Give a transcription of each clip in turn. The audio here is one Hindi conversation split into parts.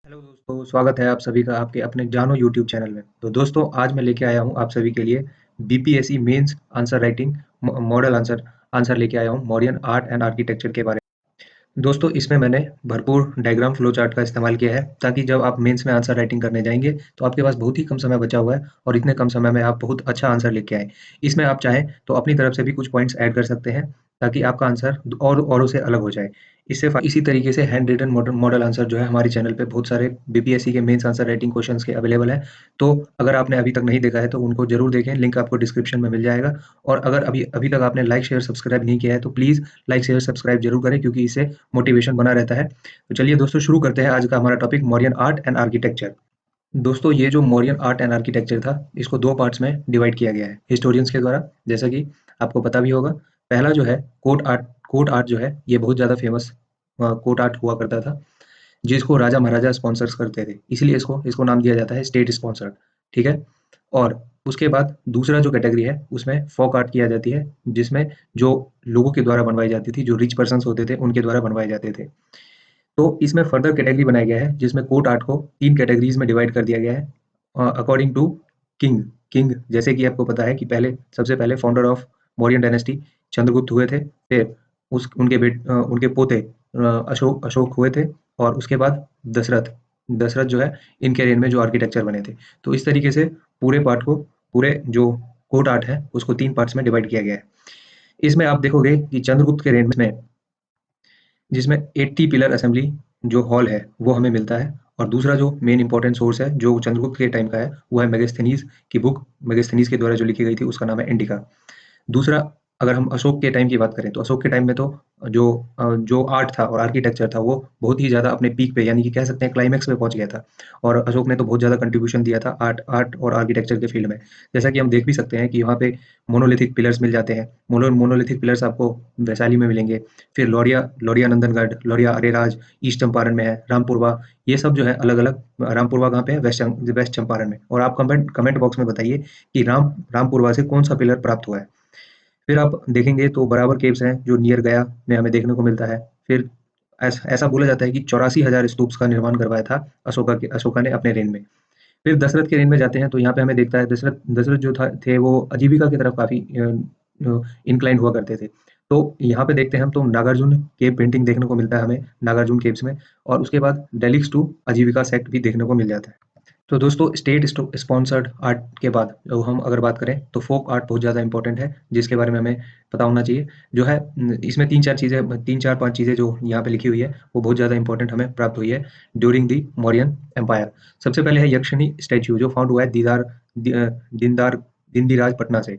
हेलो दोस्तों, स्वागत है आप सभी का आपके अपने जानो यूट्यूब चैनल में। तो दोस्तों, आज मैं लेके आया हूँ आप सभी के लिए BPSC mains answer writing model answer answer लेके आया हूँ मॉरियन आर्ट एंड आर्किटेक्चर के बारे में। दोस्तों, इसमें मैंने भरपूर डायग्राम फ्लो चार्ट का इस्तेमाल किया है ताकि जब आप मेंस में आंसर राइटिंग करने जाएंगे तो आपके पास बहुत ही कम समय बचा हुआ है और इतने कम समय में आप बहुत अच्छा आंसर लेके आए। इसमें आप चाहें तो अपनी तरफ से भी कुछ पॉइंट्स ऐड कर सकते हैं ताकि आपका आंसर और औरों से अलग हो जाए। इसी तरीके से hand written model model answer जो है हमारे चैनल पे बहुत सारे बीपीएससी के मेंस आंसर राइटिंग क्वेश्चंस के अवेलेबल हैं। तो अगर आपने अभी तक नहीं देखा है तो उनको जरूर देखें, लिंक आपको डिस्क्रिप्शन में मिल जाएगा। और अगर अभी अभी तक आपने लाइक शेयर सब्सक्राइब नहीं किया है तो प्लीज़ लाइक शेयर सब्सक्राइब जरूर करें, क्योंकि इससे मोटिवेशन बना रहता है। तो चलिए दोस्तों, शुरू करते हैं आज का हमारा topic Mauryan art and architecture. दोस्तों, ये जो मौर्यन आर्ट एंड आर्किटेक्चर था, इसको 2 पार्ट्स में डिवाइड किया गया है हिस्टोरियंस के द्वारा, जैसा कि आपको पता भी होगा। पहला जो है कोर्ट आर्ट जो है, ये बहुत ज़्यादा फेमस कोर्ट आर्ट हुआ करता था, जिसको राजा-महाराजा स्पॉन्सर्स करते थे। इसीलिए इसको इसको नाम दिया जाता है स्टेट स्पॉन्सर्ड, ठीक है? और उसके बाद दूसरा जो कैटेगरी है, उसमें फ़ोक आर्ट किया जाती है, जिसमें जो लोगों के द्वारा बनवाई जाती थी, जो रिच पर्सन्स होते थे, उनके द्वारा बनवाए जाते थे। तो इसमें फर्दर कैटेगरी बनाया गया है, जिसमें कोर्ट आर्ट को 3 कैटेगरीज़ में डिवाइड कर दिया गया है अकॉर्डिंग टू किंग। किंग जैसे कि आपको पता है कि सबसे पहले founder of Mauryan dynasty Chandragupta हुए थे, फिर उनके पोते अशोक अशोक हुए थे, और उसके बाद दशरथ दशरथ जो है, इनके रेन में जो आर्किटेक्चर बने थे। तो इस तरीके से पूरे जो कोर्ट आर्ट है, उसको 3 पार्ट्स में डिवाइड किया गया है। इसमें आप देखोगे कि चंद्रगुप्त के रेन में जिसमें 80 पिलर असेंबली जो हॉल है वो हमें मिलता है। और दूसरा जो मेन इंपॉर्टेंट सोर्स है जो चंद्रगुप्त के टाइम का है, वो है मेगास्थनीज की बुक। मेगास्थनीज के द्वारा जो लिखी गई थी उसका नाम है इंडिका। दूसरा, अगर हम अशोक के टाइम की बात करें तो अशोक के टाइम में तो जो आर्ट था और आर्किटेक्चर था वो बहुत ही ज़्यादा अपने पीक पे, यानी कि कह सकते हैं क्लाइमेक्स पे पहुंच गया था। और अशोक ने तो बहुत ज़्यादा कंट्रीब्यूशन दिया था आर्ट आर्ट और आर्किटेक्चर के फील्ड में। जैसा कि हम देख भी सकते हैं कि वहाँ पे मोनोलिथिक पिलर्स मिल जाते हैं। मोनोलिथिक पिलर्स आपको वैशाली में मिलेंगे। फिर लौरिया नंदनगढ़, लौरिया अरेराज ईस्ट चंपारण में है, रामपुरवा, ये सब जो है अलग अलग। रामपुरवा कहाँ पे है? वेस्ट चंपारण में। और आप कमेंट कमेंट बॉक्स में बताइए कि रामपुरवा से कौन सा पिलर प्राप्त हुआ है। फिर आप देखेंगे तो बराबर केव्स हैं जो नियर गया में हमें देखने को मिलता है। फिर ऐसा बोला जाता है कि 84,000 स्तूप्स का निर्माण करवाया था अशोका ने अपने रेन में। फिर दशरथ के रेन में जाते हैं तो यहाँ पे हमें देखता है दशरथ दशरथ जो था थे वो आजीविका की तरफ काफ़ी इंक्लाइंड हुआ करते थे। तो यहाँ पे देखते हैं हम तो नागार्जुन केव पेंटिंग देखने को मिलता है हमें नागार्जुन केव्स में। और उसके बाद डेलिक्स टू आजीविका सेक्ट भी देखने को मिल जाता है। तो दोस्तों, स्टेट स्पॉन्सर्ड आर्ट के बाद जो हम अगर बात करें तो फोक आर्ट बहुत ज़्यादा इंपॉर्टेंट है, जिसके बारे में हमें पता होना चाहिए। जो है इसमें 3-4 5 चीज़ें जो यहाँ पे लिखी हुई है वो बहुत ज़्यादा इंपॉर्टेंट हमें प्राप्त हुई है ड्यूरिंग दी मौर्यन एम्पायर। सबसे पहले है यक्षिणी स्टैच्यू जो फाउंड हुआ है दीदार दिंदीराज पटना से।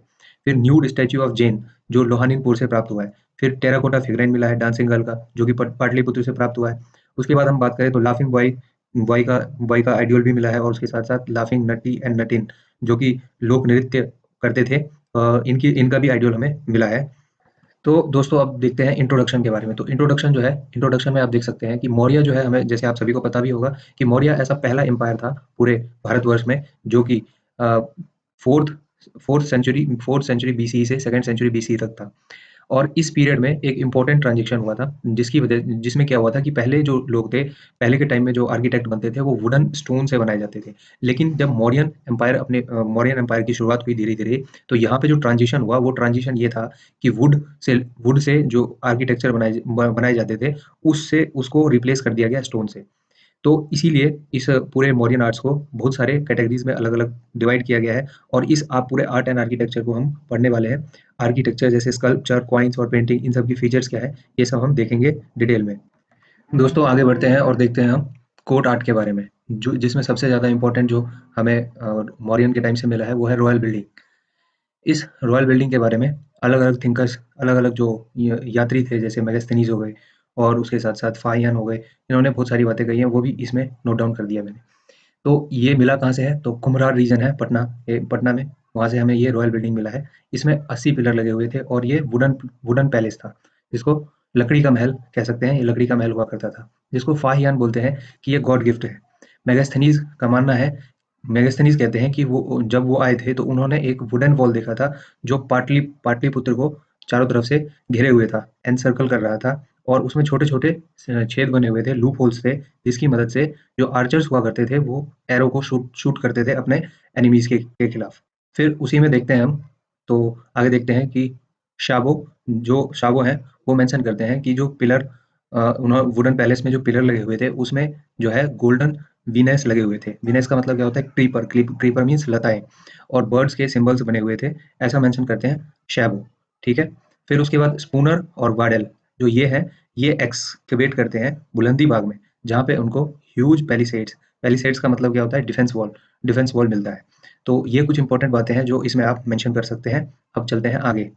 फिर न्यूड स्टैच्यू ऑफ जैन जो लोहानीनपुर से प्राप्त हुआ है। फिर टेराकोटा फिगरेन मिला है डांसिंग गर्ल का, जो कि पाटलिपुत्र से प्राप्त हुआ है। उसके बाद हम बात करें तो लाफिंग बॉय बॉय का बॉय का आइडियल भी मिला है, और उसके साथ-साथ लाफिंग नट्टी एंड नटिन जो कि लोक नृत्य करते थे, इनका भी आइडियल हमें मिला है। तो दोस्तों, अब देखते हैं इंट्रोडक्शन के बारे में। तो इंट्रोडक्शन में आप देख सकते हैं कि मौर्य जो है, हमें जैसे आप सभी को पता भी होगा कि मौर्य ऐसा पहला एम्पायर था पूरे भारतवर्ष में जो कि अ, 4th 4th सेंचुरी बीसीई से 2nd सेंचुरी बीसीई तक था। और इस पीरियड में एक इम्पोर्टेंट ट्रांज़ैक्शन हुआ था, जिसमें क्या हुआ था कि पहले जो लोग थे, पहले के टाइम में जो आर्किटेक्ट बनते थे, वो वुडन स्टोन से बनाए जाते थे। लेकिन जब मौर्यन एम्पायर की शुरुआत हुई धीरे-धीरे, तो यहाँ पे जो ट्रांज़िशन हुआ, वो ट्रांज़िशन ये था कि वुड से जो आर्किटेक्चर बनाए जाते थे, उससे उसको रिप्लेस कर दिया गया स्टोन से। तो इसीलिए इस पूरे मौर्यन आर्ट्स को बहुत सारे कैटेगरीज में अलग-अलग डिवाइड किया गया है। और इस आप पूरे आर्ट एंड आर्किटेक्चर को हम पढ़ने वाले हैं। आर्किटेक्चर जैसे स्कल्पचर, कॉइन्स और पेंटिंग, इन सब की फीचर्स क्या है, ये सब हम देखेंगे डिटेल में। दोस्तों, आगे बढ़ते हैं और देखते हैं हम कोर्ट आर्ट के बारे में, जो जिसमें सबसे ज़्यादा इम्पोर्टेंट जो हमें मौर्यन के टाइम से मिला है वो है रॉयल बिल्डिंग। इस रॉयल बिल्डिंग के बारे में अलग-अलग थिंकर्स, अलग-अलग जो यात्री थे, जैसे मेगास्थनीज हो गए और उसके साथ-साथ फाहियान हो गए, इन्होंने बहुत सारी बातें कही हैं, वो भी इसमें नोट डाउन कर दिया मैंने। तो ये मिला कहाँ से है? तो कुम्भरार रीजन है पटना में, वहाँ से हमें ये रॉयल बिल्डिंग मिला है। इसमें 80 पिलर लगे हुए थे और ये वुडन पैलेस था, जिसको लकड़ी का महल कह सकते हैं। ये लकड़ी का महल हुआ करता था, जिसको फाहियान बोलते हैं कि ये गॉड गिफ्ट है। मेगास्थनीज का मानना है, मेगास्थनीज कहते हैं कि वो जब वो आए थे तो उन्होंने एक वुडन वॉल देखा था जो पाटलिपुत्र को चारों तरफ से घेरे हुए था, एनसर्कल कर रहा था। और उसमें छोटे-छोटे छेद बने हुए थे, लूप होल्स थे, जिसकी मदद से जो आर्चर्स हुआ करते थे, वो एरो को शूट शूट करते थे अपने एनिमीज़ के खिलाफ। फिर उसी में देखते हैं हम, तो आगे देखते हैं कि शाबो हैं, वो मेंशन करते हैं कि जो पिलर उन्हों वुडन पैलेस में जो पिलर लगे हुए थे, उसमें जो है गोल्डन वीनस लगे हुए थे। वीनस का मतलब क्या होता है? क्रीपर मीन्स लताएँ, और बर्ड्स के सिंबल्स बने हुए थे, ऐसा मेंशन करते हैं शैबो, ठीक है? फिर उसके बाद स्पूनर और वाडेल, जो ये हैं, ये एक्सकवेट करते हैं बुलंदी बाग में, जहाँ पे उनको ह्यूज पैलिसेड्स का मतलब क्या होता है? डिफेंस वॉल मिलता है। तो ये कुछ इंपॉर्टेंट बातें हैं जो इसमें आप मेंशन कर सकते हैं। अब चलते हैं आगे।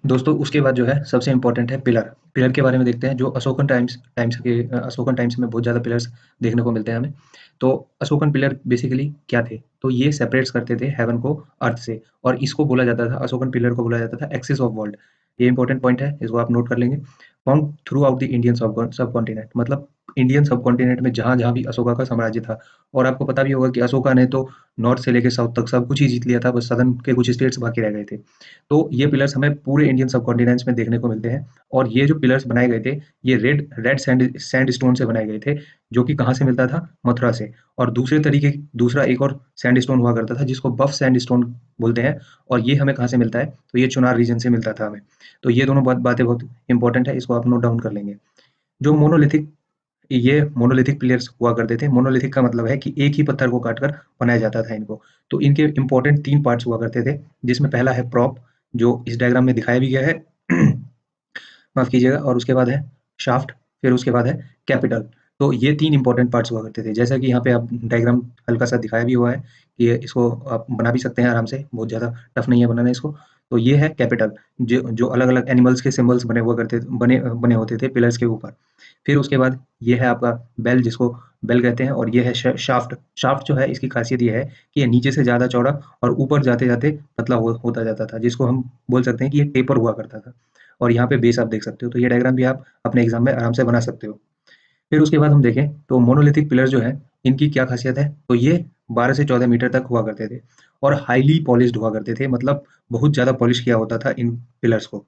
दोस्तों, उसके बाद जो है सबसे इम्पोर्टेंट है पिलर। पिलर के बारे में देखते हैं, जो अशोकन अशोकन टाइम्स में बहुत ज़्यादा पिलर्स देखने को मिलते हैं हमें। तो अशोकन पिलर बेसिकली क्या थे? तो ये सेपरेट्स करते थे हेवन को अर्थ से, और इसको बोला जाता था, अशोकन पिलर को बोला जाता था एक्सिस ऑफ वर्ल्ड। ये इंपॉर्टेंट पॉइंट है, इसको आप नोट कर लेंगे। Found through out the Indian subcontinent, मतलब इंडियन सबकॉन्टिनेंट में जहाँ-जहाँ भी अशोका का साम्राज्य था। और आपको पता भी होगा कि अशोका ने तो नॉर्थ से लेके साउथ तक सब कुछ ही जीत लिया था, बस सदर्न के कुछ स्टेट्स बाकी रह गए थे। तो ये पिलर्स हमें पूरे इंडियन सबकॉन्टिनेंट्स में देखने को मिलते हैं, और ये जो पिलर्स बनाए गए थे, ये रेड रेड सैंडस्टोन से बनाए गए थे, जो कि कहाँ से मिलता था? मथुरा से। और दूसरा एक और सैंडस्टोन हुआ करता था, जिसको बफ सैंडस्टोन बोलते हैं, और ये हमें कहाँ से मिलता है? तो ये चुनार रीजन से मिलता था हमें। तो ये दोनों बातें बहुत इंपॉर्टेंट है, इसको आप नोट डाउन कर लेंगे। जो मोनोलिथिक पिलर्स हुआ करते थे। मोनोलिथिक का मतलब है कि एक ही पत्थर को काटकर बनाया जाता था इनको। तो इनके इंपॉर्टेंट 3 पार्ट्स हुआ करते थे, जिसमें पहला है प्रॉप, जो इस डायग्राम में दिखाया भी गया है। माफ़ कीजिएगा, और उसके बाद है शाफ्ट, फिर उसके बाद है कैपिटल। तो ये 3 इंपॉर्टेंट पार्ट्स हुआ करते थे। जैसा कि यहाँ पे आप डायग्राम हल्का-सा दिखाया भी हुआ है, कि ये इसको आप बना भी सकते हैं आराम से, बहुत ज़्यादा टफ नहीं है बनाना इसको। तो ये है कैपिटल, जो जो अलग-अलग एनिमल्स के सिंबल्स बने होते थे पिलर्स के ऊपर। फिर उसके बाद ये है आपका बेल, जिसको बेल कहते हैं, और ये है शाफ्ट। शाफ्ट जो है, इसकी खासियत ये है कि ये नीचे से ज़्यादा चौड़ा और ऊपर जाते-जाते पतला होता जाता था, जिसको हम बोल सकते हैं कि ये टेपर हुआ करता था। और यहाँ पे बेस आप देख सकते हो, तो ये डायग्राम भी आप अपने एग्जाम में आराम से बना सकते हो। फिर उसके बाद हम देखें तो मोनोलिथिक पिलर जो है, इनकी क्या खासियत है? तो ये 12 से 14 मीटर तक हुआ करते थे, और हाईली पॉलिश्ड हुआ करते थे, मतलब बहुत ज़्यादा पॉलिश किया होता था इन पिलर्स को।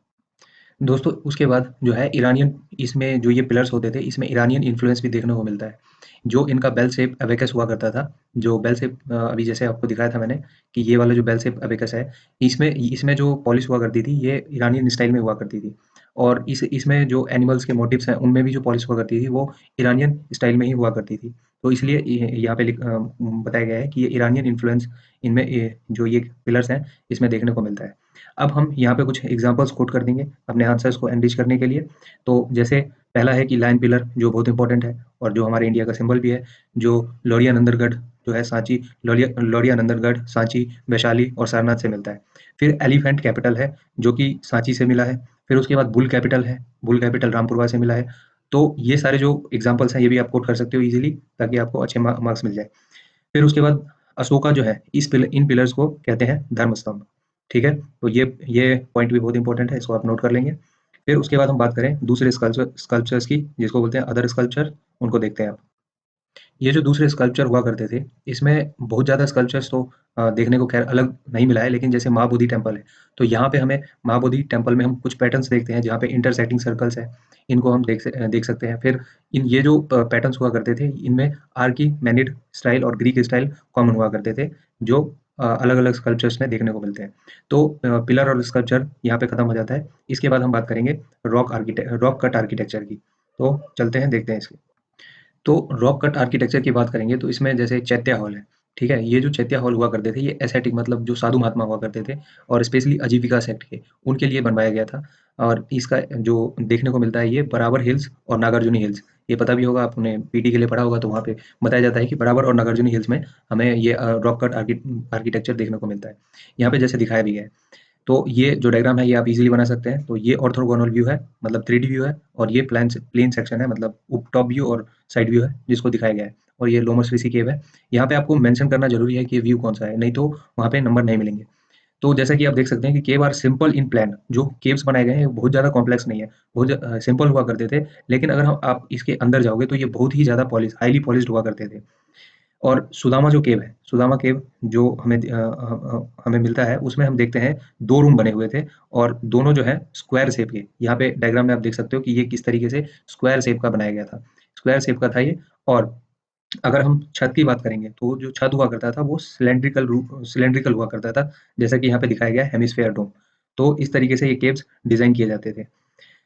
दोस्तों, उसके बाद जो है इरानियन, इसमें जो ये पिलर्स होते थे, इसमें इरानियन इन्फ्लुएंस भी देखने को मिलता है। जो इनका बेल शेप अबेकस हुआ करता था, जो बेल शेप अभी जैसे आपको दिखाया था मैंने, कि ये वाला जो बेल शेप अबेकस है, इसमें इसमें जो पॉलिश हुआ करती थी, ये इरानियन स्टाइल में हुआ करती थी। और इसमें जो एनिमल्स के मोटिव्स हैं, उनमें भी जो पॉलिश हुआ करती थी, वो इरानियन स्टाइल में ही हुआ करती थी। तो इसलिए यहाँ पे बताया गया है कि ये इरानियन इन्फ्लुएंस इनमें, जो ये पिलर्स हैं, इसमें देखने को मिलता है। अब हम यहाँ पे कुछ एग्जांपल्स कोट कर देंगे अपने आंसर्स को एनरिच करने के लिए। तो जैसे पहला है कि लायन पिलर, जो बहुत इंपॉर्टेंट है और जो हमारे इंडिया का सिंबल भी है, जो लोरिया नंदरगढ़ जो है सांची, लोरिया नंदरगढ़, सांची, वैशाली और सारनाथ से मिलता है। फिर एलिफेंट कैपिटल है, जो कि सांची से मिला है। फिर उसके बाद बुल कैपिटल है, बुल कैपिटल रामपुरवा से मिला है। तो ये सारे जो एग्जाम्पल्स हैं, ये भी आप कोट कर सकते हो ईजिली, ताकि आपको अच्छे मार्क्स मिल जाए। फिर उसके बाद अशोका जो है, इन पिलर्स को कहते हैं धर्म स्तंभ, ठीक है? तो ये पॉइंट भी बहुत इंपॉर्टेंट है, इसको आप नोट कर लेंगे। फिर उसके बाद हम बात करें दूसरे स्कल्पचर्स की, जिसको बोलते हैं अदर स्कल्पचर, उनको देखते हैं आप। ये जो दूसरे स्कल्पचर हुआ करते थे, इसमें बहुत ज़्यादा स्कल्पचर्स तो देखने को खैर अलग नहीं मिला है, लेकिन जैसे महाबोधि टेम्पल है, तो यहाँ पे हमें महाबोधि टेम्पल में हम कुछ पैटर्न्स देखते हैं, जहाँ पे इंटरसेक्टिंग सर्कल्स हैं, इनको हम देख सकते हैं। फिर ये जो पैटर्न्स हुआ करते थे, इनमें आर्कीमेनिड स्टाइल और ग्रीक स्टाइल कॉमन हुआ करते थे, जो अलग-अलग स्कल्पचर्स में देखने को मिलते हैं। तो पिलर और स्कल्पचर यहाँ पे खत्म हो जाता है। इसके बाद हम बात करेंगे रॉक कट आर्किटेक्चर की। तो चलते हैं, देखते हैं इसकी। तो रॉक कट आर्किटेक्चर की बात करेंगे, तो इसमें जैसे चैत्य हॉल है, ठीक है? ये जो चैत्य हॉल हुआ करते थे, ये एस्थेटिक, मतलब जो साधु महात्मा हुआ करते थे, और स्पेशली आजीविका सेक्ट के, उनके लिए बनवाया गया था। और इसका जो देखने को मिलता है, ये बराबर हिल्स और नागार्जुनी हिल्स, ये पता भी होगा, आपने पीटी के लिए पढ़ा होगा, तो वहाँ पे बताया जाता है कि बराबर और नागार्जुनी हिल्स में हमें ये रॉक कट आर्किटेक्चर देखने को मिलता है। यहाँ पे जैसे दिखाया भी गया है। तो ये जो डायग्राम है, ये आप इजीली बना सकते हैं। तो ये ऑर्थोगोनल व्यू है, मतलब 3D व्यू है, और ये प्लेन सेक्शन है, मतलब टॉप व्यू और साइड व्यू है, जिसको दिखाया गया है। और ये लोमस ऋषि केव है। यहाँ पे आपको मेंशन करना जरूरी है कि व्यू कौन सा है, नहीं तो वहाँ पे नंबर नहीं मिलेंगे। तो जैसा कि आप देख सकते हैं कि केव आर सिंपल इन प्लान, जो केव्स बनाए गए हैं बहुत ज़्यादा कॉम्प्लेक्स नहीं है, बहुत सिंपल हुआ करते थे। लेकिन अगर आप इसके अंदर जाओगे, तो ये बहुत ही ज़्यादा हाईली पॉलिश्ड हुआ करते थे। और सुदामा जो केव है, सुदामा केव जो हमें मिलता है, उसमें हम देखते हैं 2 रूम बने हुए थे और दोनों जो है स्क्वायर शेप के। यहाँ पे डायग्राम में आप देख सकते हो कि ये किस तरीके से स्क्वायर शेप का बनाया गया था। स्क्वायर शेप का था ये। और अगर हम छत की बात करेंगे तो जो छत हुआ करता था वो सिलेंड्रिकल हुआ करता था, जैसा कि यहाँ पे दिखाया गया है हेमिस्फेयर डोम। तो इस तरीके से ये केव्स डिज़ाइन किए जाते थे।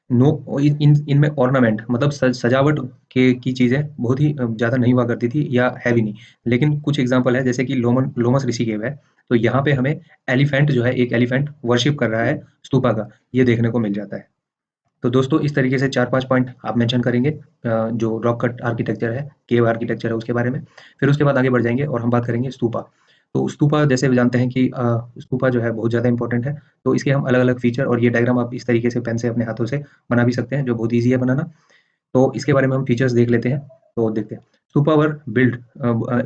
नो इनमें ऑर्नामेंट मतलब सजावट के की चीज़ें बहुत ही ज़्यादा नहीं हुआ करती थी या है भी नहीं। लेकिन कुछ एग्ज़ाम्पल है जैसे कि लोमस ऋषि केव है, तो यहाँ पे हमें एलिफेंट जो है, एक एलिफेंट वर्शिप कर रहा है स्तूपा का, ये देखने को मिल जाता है। तो दोस्तों इस तरीके से 4-5 पॉइंट आप मेंशन करेंगे जो रॉक कट आर्किटेक्चर है, केव आर्किटेक्चर है उसके बारे में। फिर उसके बाद आगे बढ़ जाएँगे और हम बात करेंगे स्तूपा। तो स्तूपा जैसे भी जानते हैं कि स्तूपा जो है बहुत ज़्यादा इम्पोर्टेंट है, तो इसके हम अलग-अलग फीचर और ये डायग्राम आप इस तरीके से पेन से अपने हाथों से बना भी सकते हैं, जो बहुत ईज़ी है बनाना। तो इसके बारे में हम फीचर्स देख लेते हैं, तो देखते हैं। स्तूपा वर बिल्ड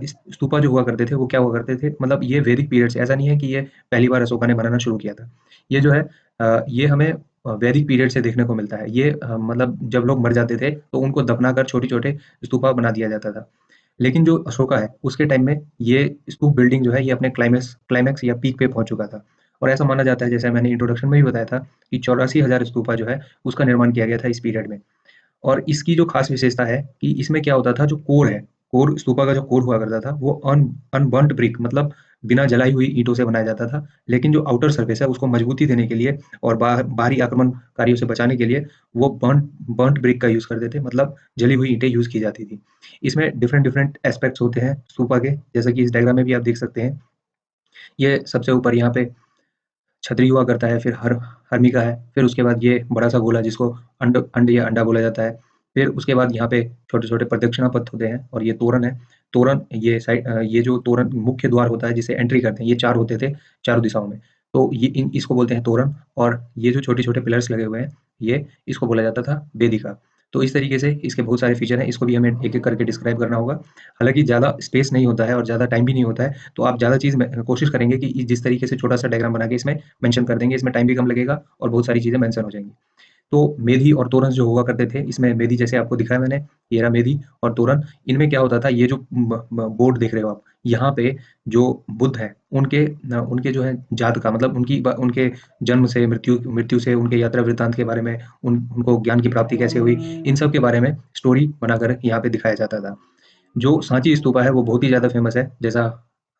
स्तूपा जो हुआ करते थे, वो क्या हुआ करते थे, मतलब ये वैदिक पीरियड से, ऐसा नहीं है कि ये पहली बार अशोका ने बनाना शुरू किया था। ये जो है ये हमें वैदिक पीरियड से देखने को मिलता है। ये मतलब जब लोग मर जाते थे, तो उनको दफनाकर छोटे-छोटे स्तूपा बना दिया जाता था। लेकिन जो अशोका है, उसके टाइम में ये स्तूप बिल्डिंग जो है, ये अपने क्लाइमैक्स या पीक पे पहुँच चुका था। और ऐसा माना जाता है, जैसे मैंने इंट्रोडक्शन में भी बताया था, कि 84,000 स्तूपा जो है, उसका निर्माण किया गया था इस पीरियड में। और इसकी जो खास विशेषता है कि इसमें क्या होता था, जो कोर है, कोर स्तूपा का जो कोर हुआ करता था, वो अनबर्न्ट ब्रिक मतलब बिना जलाई हुई ईंटों से बनाया जाता था। लेकिन जो आउटर सरफेस है, उसको मजबूती देने के लिए और बाहरी आक्रमणकारियों से बचाने के लिए वो बर्न्ट बर्न्ट ब्रिक का यूज़ करते थे, मतलब जली हुई ईंटें यूज़ की जाती थी। इसमें डिफरेंट डिफरेंट एस्पेक्ट्स होते हैं स्तूपा के, जैसा कि इस डायग्राम में भी आप देख सकते हैं। ये सबसे ऊपर यहाँ पे छतरी हुआ करता है, फिर हर्मिका है, फिर उसके बाद ये बड़ा-सा गोला जिसको अंड या अंडा बोला जाता है। फिर उसके बाद यहाँ पे छोटे-छोटे प्रदक्षिणा पथ होते हैं और ये तोरण है। तोरण ये जो तोरण मुख्य द्वार होता है जिसे एंट्री करते हैं, ये 4 होते थे चारों दिशाओं में। तो ये इसको बोलते हैं तोरण। और ये जो छोटे-छोटे पिलर्स लगे हुए हैं, ये इसको बोला जाता था वेदिका। तो इस तरीके से इसके बहुत सारे फीचर हैं, इसको भी हमें एक-एक करके डिस्क्राइब करना होगा। हालाँकि ज़्यादा स्पेस नहीं होता है और ज़्यादा टाइम भी नहीं होता है, तो आप ज़्यादा चीज़ में कोशिश करेंगे कि जिस तरीके से छोटा-सा डायग्राम बना के इसमें मेंशन कर देंगे, इसमें टाइम भी कम लगेगा और बहुत सारी चीज़ें मेंशन हो जाएँगी। तो मेधी और तोरण जो हुआ करते थे, इसमें मेधी जैसे आपको दिखाया मैंने, ये रहा मेधी और तोरण। इनमें क्या होता था, ये जो बोर्ड देख रहे हो आप, यहाँ पे जो बुद्ध हैं, उनके जो है जात का मतलब उनके जन्म से मृत्यु मृत्यु से उनके यात्रा वृत्तांत के बारे में, उनको ज्ञान की प्राप्ति कैसे हुई, इन सब के बारे में स्टोरी बनाकर यहाँ पे दिखाया जाता था। जो सांची स्तूपा है वो बहुत ही ज़्यादा फेमस है, जैसा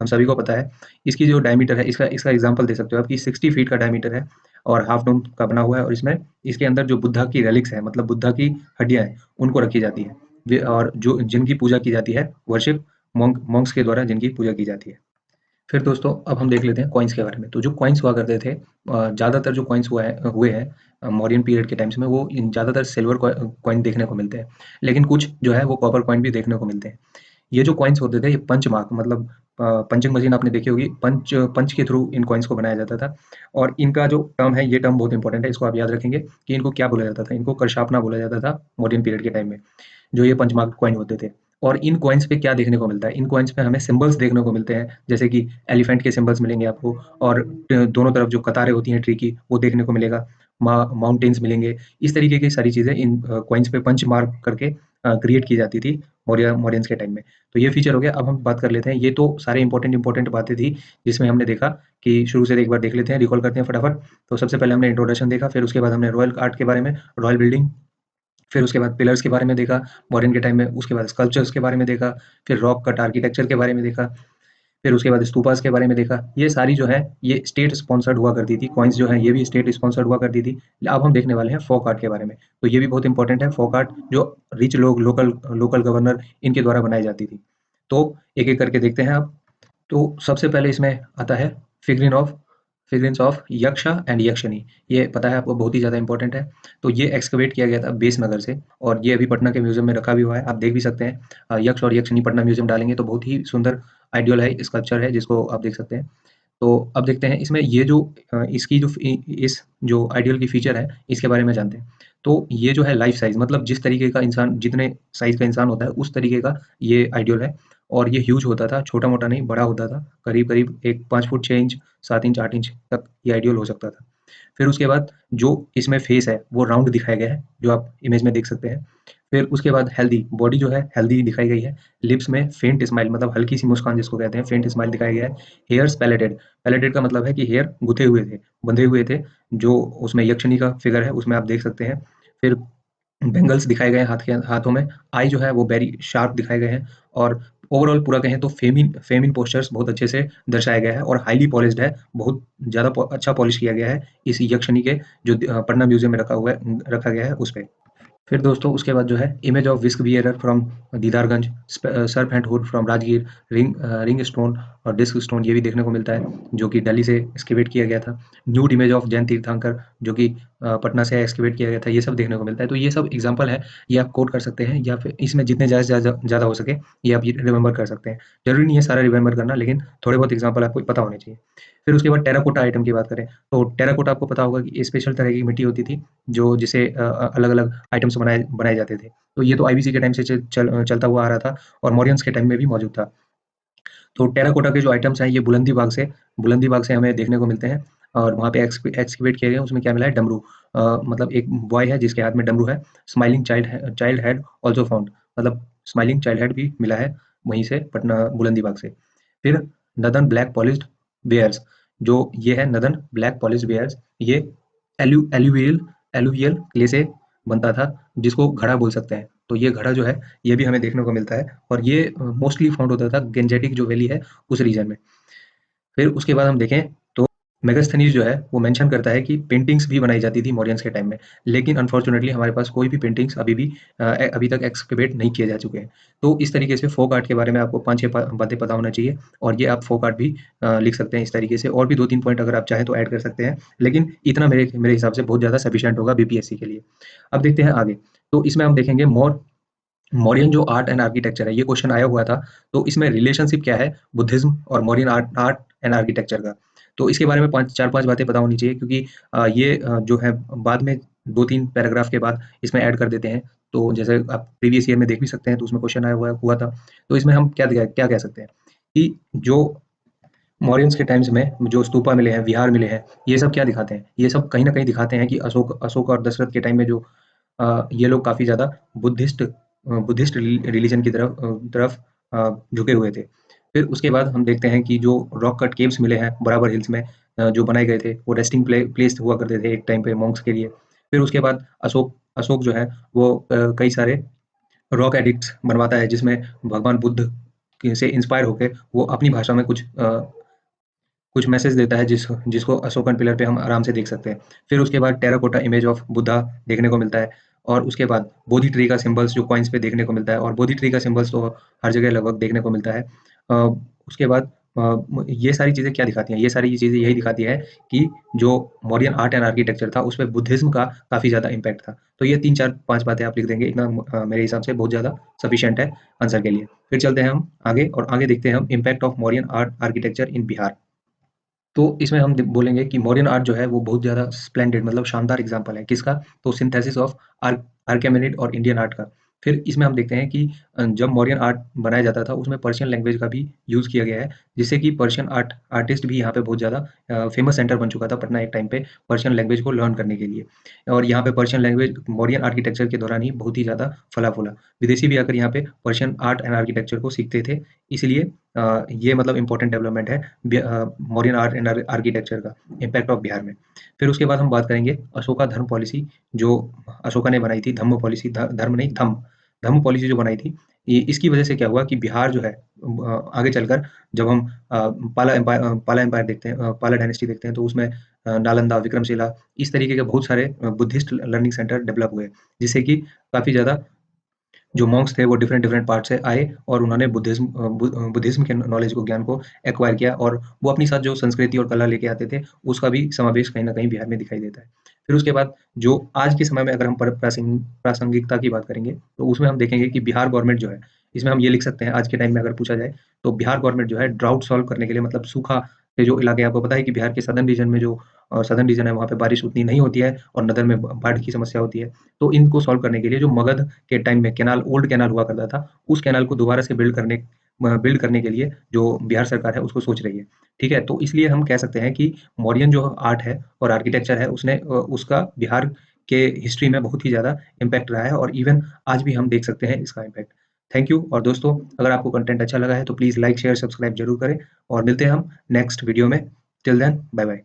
हम सभी को पता है। इसकी जो डायमीटर है, इसका इसका एग्ज़ाम्पल दे सकते हो आप कि 60 फीट का डायमीटर है और हाफ डोम का बना हुआ है और इसमें इसके अंदर जो बुद्धा की रेलिक्स हैं, मतलब बुद्धा की हड्डियाँ हैं, उनको रखी जाती है। और जो जिनकी पूजा की जाती है, वर्शिप मॉन्क्स के द्वारा जिनकी पूजा की जाती है। फिर दोस्तों अब हम देख लेते हैं कॉइन्स के बारे में। तो जो कॉइन्स हुआ करते थे, ज़्यादातर जो कॉइन्स हुए हैं मौर्यन पीरियड के टाइम्स में, वो ज़्यादातर सिल्वर कॉइन देखने को मिलते हैं। लेकिन कुछ जो है वो कॉपर कॉइन भी देखने को मिलते हैं। ये जो कॉइन्स होते थे, ये पंच मार्क मतलब पंचिंग मशीन आपने देखी होगी, पंच पंच के थ्रू इन कॉइन्स को बनाया जाता था। और इनका जो टर्म है, ये टर्म बहुत इंपॉर्टेंट है, इसको आप याद रखेंगे कि इनको क्या बोला जाता था। इनको करशापना बोला जाता था मौर्यन पीरियड के टाइम में, जो ये पंचमार्क कॉइन होते थे। और इन कॉइन्स पे क्या देखने को मिलता है, इन कॉइन्स पे हमें सिंबल्स देखने को मिलते हैं, जैसे कि एलिफेंट के सिंबल्स मिलेंगे आपको और दोनों तरफ जो कतारें होती हैं ट्री की, वो देखने को मिलेगा। माउंटेन्स मिलेंगे। इस तरीके की सारी चीज़ें इन कॉइन्स पे पंच मार्क करके क्रिएट की जाती थी मौर्यंस के टाइम में। तो ये फीचर हो गया। अब हम बात कर लेते हैं, ये तो सारे इंपॉर्टेंट बातें थी जिसमें हमने देखा कि शुरू से एक बार देख लेते हैं, रिकॉल करते हैं फटाफट। तो सबसे पहले हमने इंट्रोडक्शन देखा, फिर उसके बाद हमने रॉयल आर्ट के बारे में, रॉयल बिल्डिंग, फिर उसके बाद पिलर्स के बारे में देखा मॉडर्न के टाइम में, उसके बाद स्कल्पचर्स के बारे में देखा, फिर रॉक कट आर्किटेक्चर के बारे में देखा, फिर उसके बाद स्तूपास के बारे में देखा। ये सारी जो है ये स्टेट स्पॉन्सर्ड हुआ करती थी, कॉइन्स जो हैं ये भी स्टेट स्पॉन्सर्ड हुआ करती थी। अब हम देखने वाले हैं फोक आर्ट के बारे में। तो ये भी बहुत इंपॉर्टेंट है, फोक आर्ट जो रिच लोग, लोकल लोकल गवर्नर, इनके द्वारा बनाई जाती थी। तो एक-एक करके देखते हैं अब। तो सबसे पहले इसमें आता है figurine of figurines of Yaksha and Yakshini. ये पता है आपको, बहुत ही ज़्यादा इंपॉर्टेंट है। तो ये एक्सकवेट किया गया था बेसनगर से और ये अभी पटना के म्यूज़ियम में रखा भी हुआ है, आप देख भी सकते हैं। यक्ष और यक्षिनी पटना म्यूज़ियम डालेंगे तो बहुत ही सुंदर आइडियल है, स्कल्पचर है जिसको आप देख सकते हैं। तो अब देखते हैं इसमें ये जो इसकी जो इस जो आइडियल की फीचर है, इसके बारे में जानते हैं। तो ये जो है लाइफ साइज़, मतलब जिस तरीके का इंसान, जितने साइज़ का इंसान होता है उस तरीके का ये आइडियल है। और ये ह्यूज होता था, छोटा-मोटा नहीं, बड़ा होता था। करीब-करीब एक 5 फुट 6 इंच, 7 इंच, 8 इंच तक ये आइडियल हो सकता था। फिर उसके बाद जो इसमें फेस है, वो राउंड दिखाया गया है, जो आप इमेज में देख सकते हैं। फिर उसके बाद हेल्दी, बॉडी जो है हेल्दी दिखाई गई है। लिप्स में फेंट स्माइल मतलब हल्की सी मुस्कान जिसको कहते हैं, फेंट स्माइल दिखाया गया है। हेयर्स पैलेटेड, पैलेटेड का मतलब है कि हेयर गुथे हुए थे, बंधे हुए थे, जो उसमें यक्षिणी का फिगर है उसमें आप देख सकते हैं। फिर बेंगल्स दिखाए गए हैं हाथों में। आई जो है वो वेरी शार्प दिखाए गए हैं, और ओवरऑल पूरा कहें तो फेमिन फेमिन पोस्चर्स बहुत अच्छे से दर्शाया गया है और हाईली पॉलिश्ड है, बहुत ज़्यादा अच्छा पॉलिश किया गया है इस यक्षिणी के जो पटना म्यूजियम में रखा गया है उस पे। फिर दोस्तों उसके बाद जो है image of whisk bearer from Didarganj, सर्प and hood from Rajgir, ring stone और डिस्क स्टोन ये भी देखने को मिलता है, जो कि दिल्ली से एक्सकेवेट किया गया था। न्यूड इमेज ऑफ जैन तीर्थंकर जो कि पटना से एक्सकेवेट किया गया था, ये सब देखने को मिलता है। तो ये सब एग्जाम्पल है, ये आप कोट कर सकते हैं, या फिर इसमें जितने ज़्यादा हो सके ये आप रिमेंबर कर सकते हैं। जरूरी नहीं है सारा रिमेंबर करना, लेकिन थोड़े बहुत एग्जाम्पल आपको पता होने चाहिए। फिर उसके बाद टेराकोटा आइटम की बात करें तो टेराकोटा आपको पता होगा कि स्पेशल तरह की मिट्टी होती थी, जो जिसे अलग-अलग आइटम्स बनाए बनाए जाते थे। तो ये तो आईबीसी के टाइम से चलता हुआ आ रहा था और मौर्यंस के टाइम में भी मौजूद था। तो टेराकोटा के जो आइटम्स हैं ये बुलंदी बाग से हमें देखने को मिलते हैं, और वहाँ पे एक्सकैवेट किए गए हैं। उसमें क्या मिला है, डमरू, मतलब एक बॉय है जिसके हाथ में डमरू है। Smiling child head also found, मतलब स्माइलिंग चाइल्ड हेड भी मिला है वहीं से, पटना बुलंदी बाग से। फिर नदन ब्लैक पॉलिश्ड बेयर्स, जो ये है नदन ब्लैक पॉलिश्ड बेयर्स, ये एलुवियल एलुवियल क्ले से बनता था, जिसको घड़ा बोल सकते हैं। तो ये घड़ा जो है ये भी हमें देखने को मिलता है, और ये मोस्टली फाउंड होता था गेंजेटिक जो वैली है उस रीजन में। फिर उसके बाद हम देखें तो मेगास्थनीज जो है वो मेंशन करता है कि पेंटिंग्स भी बनाई जाती थी मौर्यंस के टाइम में, लेकिन अनफॉर्चुनेटली हमारे पास कोई भी पेंटिंग्स अभी तक एक्सकैवेट नहीं किए जा चुके हैं। तो इस तरीके से फोक आर्ट के बारे में आपको 5-6 बातें पता होना चाहिए, और ये आप फोक आर्ट भी लिख सकते हैं इस तरीके से। और भी 2-3 पॉइंट अगर आप चाहें तो ऐड कर सकते हैं, लेकिन इतना मेरे मेरे हिसाब से बहुत ज़्यादा सफिशिएंट होगा बीपीएससी के लिए। अब देखते हैं आगे। तो इसमें हम देखेंगे मौर्यन जो आर्ट एंड आर्किटेक्चर है, ये क्वेश्चन आया हुआ था। तो इसमें रिलेशनशिप क्या है बुद्धिज्म और Mauryan art art and architecture का? तो इसके बारे में 4-5 बातें पता होनी चाहिए, क्योंकि ये जो है बाद में 2-3 पैराग्राफ के बाद इसमें ऐड कर देते हैं। तो जैसे आप प्रीवियस ईयर में देख भी सकते हैं, तो उसमें क्वेश्चन आया हुआ था। तो इसमें हम क्या कह सकते हैं कि जो मौर्यंस के टाइम्स में जो स्तूपा मिले हैं, विहार मिले हैं, ये सब क्या दिखाते हैं? ये सब कहीं न कहीं दिखाते हैं कि अशोक और दशरथ के टाइम में जो ये लोग काफ़ी ज़्यादा बुद्धिस्ट रिलीजन की तरफ झुके हुए थे। फिर उसके बाद हम देखते हैं कि जो रॉक कट केव्स मिले हैं बराबर हिल्स में, जो बनाए गए थे, वो रेस्टिंग प्लेस हुआ करते थे एक टाइम पे मॉन्क्स के लिए। फिर उसके बाद अशोक अशोक जो है वो कई सारे रॉक एडिक्ट्स बनवाता है, जिसमें भगवान बुद्ध से इंस्पायर होके वो अपनी भाषा में कुछ मैसेज देता है, जिसको अशोकन पिलर पे हम आराम से देख सकते हैं। फिर उसके बाद टेराकोटा इमेज ऑफ बुद्धा देखने को मिलता है, और उसके बाद बोधि ट्री का सिंबल्स जो कॉइन्स पे देखने को मिलता है, और बोधि ट्री का सिंबल्स तो हर जगह लगभग देखने को मिलता है। उसके बाद ये सारी चीज़ें क्या दिखाती हैं? ये सारी चीज़ें यही दिखाती है कि जो मौर्यन आर्ट एंड आर्किटेक्चर था उसपे बुद्धिज़्म का काफ़ी ज़्यादा इम्पैक्ट था। तो ये 3, 4, 5 बातें आप लिख देंगे, इतना मेरे हिसाब से बहुत ज़्यादा सफिशिएंट है आंसर के लिए। फिर चलते हैं हम आगे, और आगे देखते हैं हम impact of Mauryan art architecture इन बिहार। तो इसमें हम बोलेंगे कि मॉडर्न आर्ट जो है वो बहुत ज़्यादा स्प्लेंडेड मतलब शानदार एग्जाम्पल है किसका, तो सिंथेसिस ऑफ आर्केमेनिड और इंडियन आर्ट का। फिर इसमें हम देखते हैं कि जब मॉडर्न आर्ट बनाया जाता था उसमें पर्शियन लैंग्वेज का भी यूज़ किया गया है, जिससे कि पर्शियन आर्टिस्ट भी यहाँ पे बहुत ज़्यादा फेमस सेंटर बन चुका था पटना एक टाइम पे पर्शियन लैंग्वेज को लर्न करने के लिए। और यहाँ पे पर्शियन लैंग्वेज मॉडर्न आर्किटेक्चर के दौरान ही बहुत ही ज़्यादा फला फूला, विदेशी भी आकर यहाँ पे पर्शियन आर्ट एंड आर्किटेक्चर को सीखते थे। इसलिए ये मतलब इम्पोर्टेंट डेवलपमेंट है मौर्यन आर्ट एंड आर्किटेक्चर का इम्पैक्ट ऑफ बिहार में। फिर उसके बाद हम बात करेंगे अशोका धर्म पॉलिसी, जो अशोका ने बनाई थी, धम्म पॉलिसी, धर्म नहीं धम्म धम्म पॉलिसी जो बनाई थी। इसकी वजह से क्या हुआ कि बिहार जो है आगे चलकर जब हम पाला एम्पायर देखते हैं, पाला डायनेस्टी देखते हैं, तो उसमें नालंदा, विक्रमशिला, इस तरीके के बहुत सारे बुद्धिस्ट लर्निंग सेंटर डेवलप हुए, जिससे कि काफ़ी ज़्यादा जो मॉन्क्स थे वो डिफरेंट डिफरेंट पार्ट से आए, और उन्होंने बुद्धिज्म के नॉलेज को, ज्ञान को एक्वायर किया, और वो अपनी साथ जो संस्कृति और कला लेके आते थे उसका भी समावेश कहीं ना कहीं बिहार में दिखाई देता है। फिर उसके बाद जो आज के समय में अगर हम प्रासंगिकता की बात करेंगे तो उसमें हम देखेंगे कि बिहार गवर्नमेंट जो है, इसमें हम ये लिख सकते हैं आज के टाइम में अगर पूछा जाए तो बिहार गवर्नमेंट जो है ड्राउट सॉल्व करने के लिए, मतलब सूखा के जो इलाके, आपको पता है कि बिहार के सदर्न रीजन में जो सदर्न रीजन है वहाँ पे बारिश उतनी नहीं होती है और नदर में बाढ़ की समस्या होती है। तो इनको सॉल्व करने के लिए जो मगध के टाइम में ओल्ड कैनाल हुआ करता था, उस कैनाल को दोबारा से बिल्ड करने के लिए जो बिहार सरकार है उसको सोच रही है। ठीक है? तो इसलिए हम कह सकते हैं कि मौर्यन जो आर्ट है और आर्किटेक्चर है उसने उसका बिहार के हिस्ट्री में बहुत ही ज़्यादा इम्पैक्ट रहा है और इवन आज भी हम देख सकते हैं इसका इम्पैक्ट। थैंक यू और दोस्तों अगर आपको कंटेंट अच्छा लगा है तो प्लीज़ लाइक, शेयर, सब्सक्राइब ज़रूर करें और मिलते हैं हम नेक्स्ट वीडियो में। Till then bye bye.